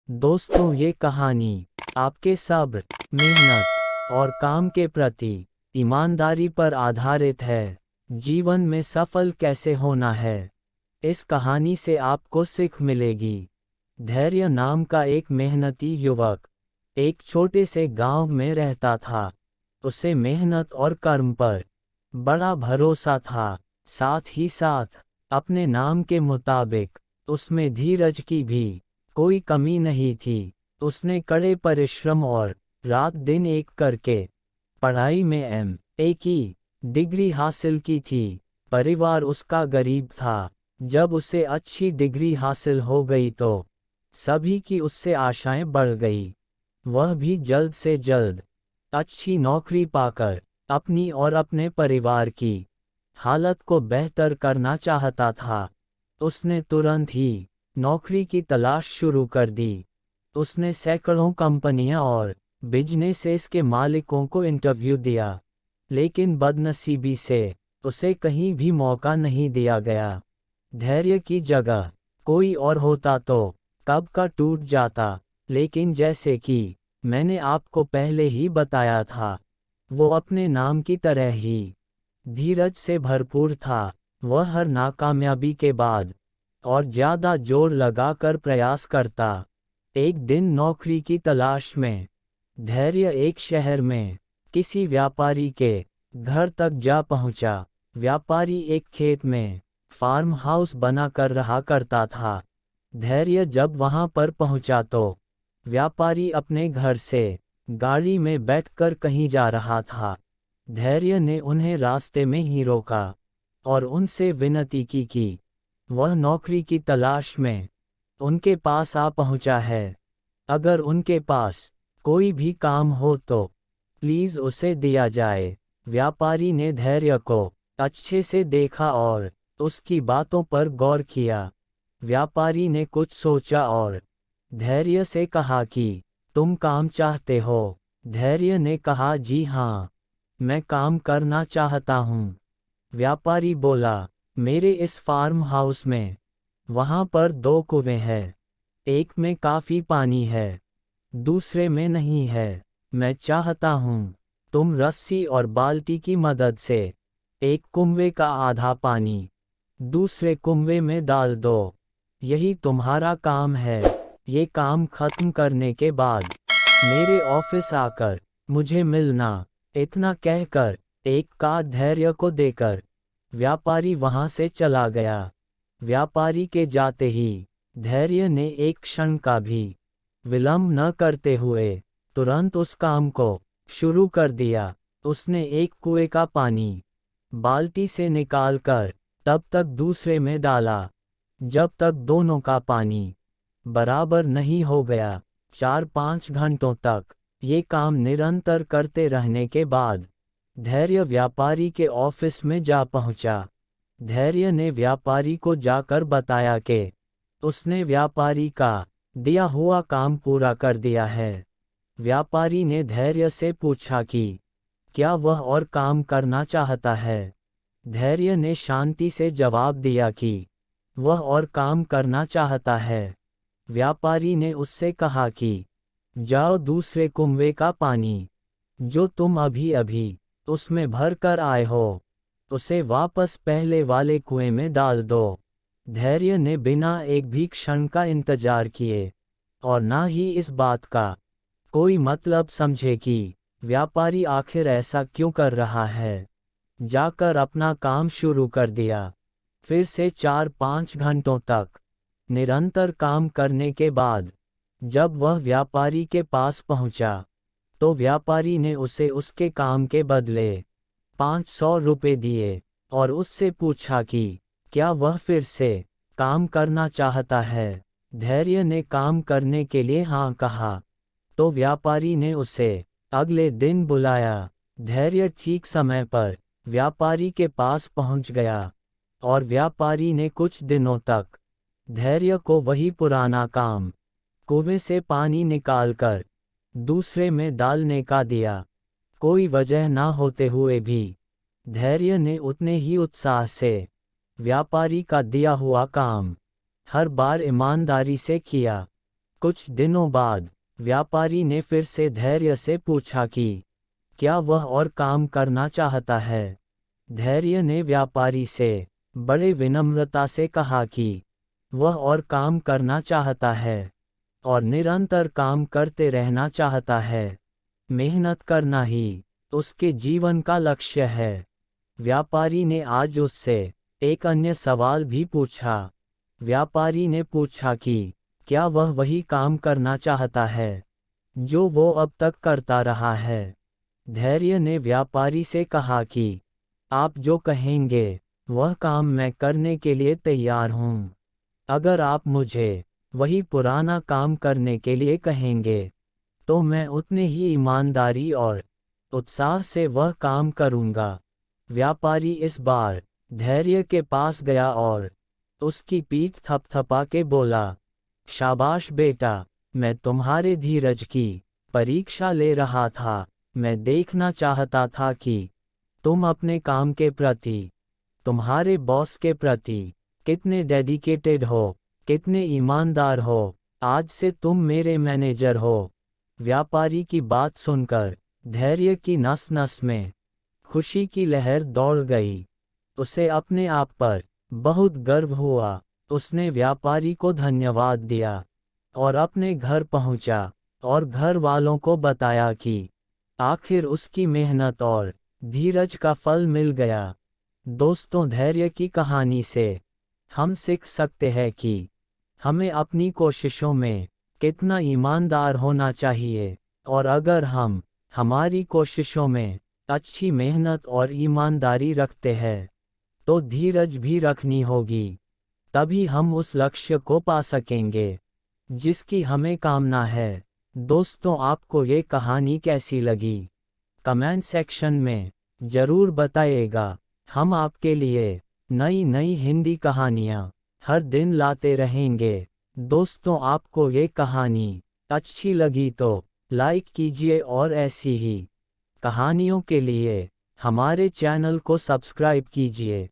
दोस्तों, ये कहानी आपके सब्र, मेहनत और काम के प्रति ईमानदारी पर आधारित है। जीवन में सफल कैसे होना है, इस कहानी से आपको सीख मिलेगी। धैर्य नाम का एक मेहनती युवक एक छोटे से गांव में रहता था। उसे मेहनत और कर्म पर बड़ा भरोसा था। साथ ही साथ अपने नाम के मुताबिक उसमें धीरज की भी कोई कमी नहीं थी। उसने कड़े परिश्रम और रात दिन एक करके पढ़ाई में M.A. की डिग्री हासिल की थी। परिवार उसका गरीब था। जब उसे अच्छी डिग्री हासिल हो गई तो सभी की उससे आशाएं बढ़ गई। वह भी जल्द से जल्द अच्छी नौकरी पाकर अपनी और अपने परिवार की हालत को बेहतर करना चाहता था। उसने तुरंत ही नौकरी की तलाश शुरू कर दी। उसने सैकड़ों कंपनियां और बिजनेसेस के मालिकों को इंटरव्यू दिया, लेकिन बदनसीबी से उसे कहीं भी मौका नहीं दिया गया। धैर्य की जगह कोई और होता तो कब का टूट जाता, लेकिन जैसे कि मैंने आपको पहले ही बताया था, वो अपने नाम की तरह ही धीरज से भरपूर था। वह हर नाकामयाबी के बाद और ज़्यादा जोर लगाकर प्रयास करता। एक दिन नौकरी की तलाश में धैर्य एक शहर में किसी व्यापारी के घर तक जा पहुंचा। व्यापारी एक खेत में फार्म हाउस बना कर रहा करता था। धैर्य जब वहां पर पहुंचा तो व्यापारी अपने घर से गाड़ी में बैठकर कहीं जा रहा था। धैर्य ने उन्हें रास्ते में ही रोका और उनसे विनती की कि वह नौकरी की तलाश में उनके पास आ पहुंचा है। अगर उनके पास कोई भी काम हो तो प्लीज उसे दिया जाए। व्यापारी ने धैर्य को अच्छे से देखा और उसकी बातों पर गौर किया। व्यापारी ने कुछ सोचा और धैर्य से कहा कि तुम काम चाहते हो? धैर्य ने कहा, जी हाँ, मैं काम करना चाहता हूँ। व्यापारी बोला, मेरे इस फार्म हाउस में वहाँ पर 2 कुएं हैं। एक में काफ़ी पानी है, दूसरे में नहीं है। मैं चाहता हूँ तुम रस्सी और बाल्टी की मदद से एक कुएं का आधा पानी दूसरे कुएं में डाल दो। यही तुम्हारा काम है। ये काम खत्म करने के बाद मेरे ऑफिस आकर मुझे मिलना। इतना कहकर एक कार्ड धैर्य को देकर व्यापारी वहां से चला गया। व्यापारी के जाते ही धैर्य ने एक क्षण का भी विलंब न करते हुए तुरंत उस काम को शुरू कर दिया। उसने एक कुएं का पानी बाल्टी से निकालकर तब तक दूसरे में डाला जब तक दोनों का पानी बराबर नहीं हो गया। 4-5 घंटों तक ये काम निरंतर करते रहने के बाद धैर्य व्यापारी के ऑफिस में जा पहुंचा। धैर्य ने व्यापारी को जाकर बताया कि उसने व्यापारी का दिया हुआ काम पूरा कर दिया है। व्यापारी ने धैर्य से पूछा कि क्या वह और काम करना चाहता है। धैर्य ने शांति से जवाब दिया कि वह और काम करना चाहता है। व्यापारी ने उससे कहा कि जाओ, दूसरे कुएं का पानी जो तुम अभी अभी उसमें भर कर आए हो, उसे वापस पहले वाले कुएं में डाल दो। धैर्य ने बिना एक भी क्षण का इंतजार किए और ना ही इस बात का कोई मतलब समझे कि व्यापारी आखिर ऐसा क्यों कर रहा है, जाकर अपना काम शुरू कर दिया। फिर से 4-5 घंटों तक निरंतर काम करने के बाद जब वह व्यापारी के पास पहुंचा तो व्यापारी ने उसे उसके काम के बदले 500 रुपये दिए और उससे पूछा कि क्या वह फिर से काम करना चाहता है। धैर्य ने काम करने के लिए हाँ कहा तो व्यापारी ने उसे अगले दिन बुलाया। धैर्य ठीक समय पर व्यापारी के पास पहुंच गया और व्यापारी ने कुछ दिनों तक धैर्य को वही पुराना काम कुएं से पानी निकालकर दूसरे में डालने का दिया। कोई वजह ना होते हुए भी धैर्य ने उतने ही उत्साह से व्यापारी का दिया हुआ काम हर बार ईमानदारी से किया। कुछ दिनों बाद व्यापारी ने फिर से धैर्य से पूछा कि क्या वह और काम करना चाहता है। धैर्य ने व्यापारी से बड़े विनम्रता से कहा कि वह और काम करना चाहता है और निरंतर काम करते रहना चाहता है। मेहनत करना ही उसके जीवन का लक्ष्य है। व्यापारी ने आज उससे एक अन्य सवाल भी पूछा। व्यापारी ने पूछा कि क्या वह वही काम करना चाहता है जो वो अब तक करता रहा है। धैर्य ने व्यापारी से कहा कि आप जो कहेंगे वह काम मैं करने के लिए तैयार हूँ। अगर आप मुझे वही पुराना काम करने के लिए कहेंगे तो मैं उतने ही ईमानदारी और उत्साह से वह काम करूँगा। व्यापारी इस बार धैर्य के पास गया और उसकी पीठ थपथपा के बोला, शाबाश बेटा, मैं तुम्हारे धीरज की परीक्षा ले रहा था। मैं देखना चाहता था कि तुम अपने काम के प्रति, तुम्हारे बॉस के प्रति कितने डेडिकेटेड हो, कितने ईमानदार हो। आज से तुम मेरे मैनेजर हो। व्यापारी की बात सुनकर धैर्य की नस नस में खुशी की लहर दौड़ गई। उसे अपने आप पर बहुत गर्व हुआ। उसने व्यापारी को धन्यवाद दिया और अपने घर पहुंचा और घर वालों को बताया कि आखिर उसकी मेहनत और धीरज का फल मिल गया। दोस्तों, धैर्य की कहानी से हम सीख सकते हैं कि हमें अपनी कोशिशों में कितना ईमानदार होना चाहिए, और अगर हम हमारी कोशिशों में अच्छी मेहनत और ईमानदारी रखते हैं तो धीरज भी रखनी होगी। तभी हम उस लक्ष्य को पा सकेंगे जिसकी हमें कामना है। दोस्तों, आपको ये कहानी कैसी लगी? कमेंट सेक्शन में ज़रूर बताइएगा। हम आपके लिए नई नई हिंदी कहानियाँ हर दिन लाते रहेंगे। दोस्तों, आपको ये कहानी अच्छी लगी तो लाइक कीजिए और ऐसी ही कहानियों के लिए हमारे चैनल को सब्सक्राइब कीजिए।